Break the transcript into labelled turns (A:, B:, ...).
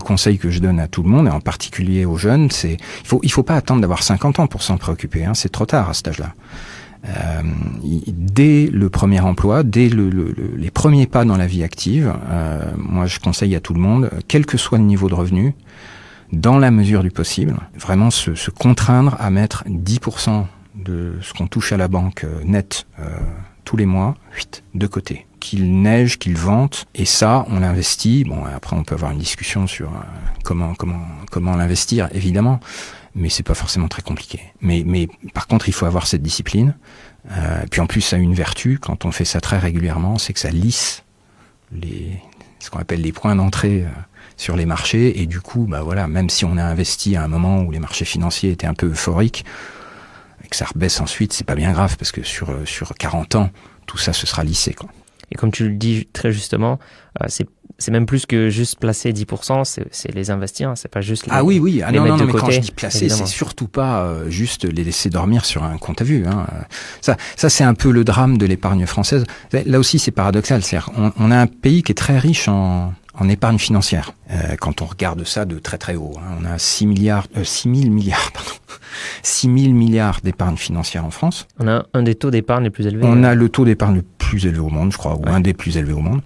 A: conseil que je donne à tout le monde, et en particulier aux jeunes, c'est il faut pas attendre d'avoir 50 ans pour s'en préoccuper. C'est trop tard à cet âge-là. Dès le premier emploi, dès les premiers pas dans la vie active, moi je conseille à tout le monde, quel que soit le niveau de revenu, dans la mesure du possible, vraiment se contraindre à mettre 10% de ce qu'on touche à la banque net tous les mois, de côté. Qu'il neige, qu'il vente, et ça, on l'investit. Bon, après, on peut avoir une discussion sur comment l'investir, évidemment, mais c'est pas forcément très compliqué. Mais par contre, il faut avoir cette discipline. Puis en plus, ça a une vertu, quand on fait ça très régulièrement, c'est que ça lisse ce qu'on appelle les points d'entrée sur les marchés, et du coup, même si on a investi à un moment où les marchés financiers étaient un peu euphoriques, et que ça rebaisse ensuite, c'est pas bien grave, parce que sur 40 ans, tout ça se sera lissé, quoi.
B: Et comme tu le dis très justement, c'est même plus que juste placer 10%, c'est les investir, c'est pas juste les mettre de côté.
A: Non, mais quand je dis placer, évidemment, c'est surtout pas juste les laisser dormir sur un compte à vue. Ça c'est un peu le drame de l'épargne française. Là aussi, c'est paradoxal. C'est-à-dire, on a un pays qui est très riche en épargne financière. Quand on regarde ça de très très haut, on a 6 000 milliards d'épargne financière en France.
B: On a un des taux d'épargne les plus élevés.
A: On a le taux d'épargne le plus élevé au monde, je crois, ou un des plus élevés au monde.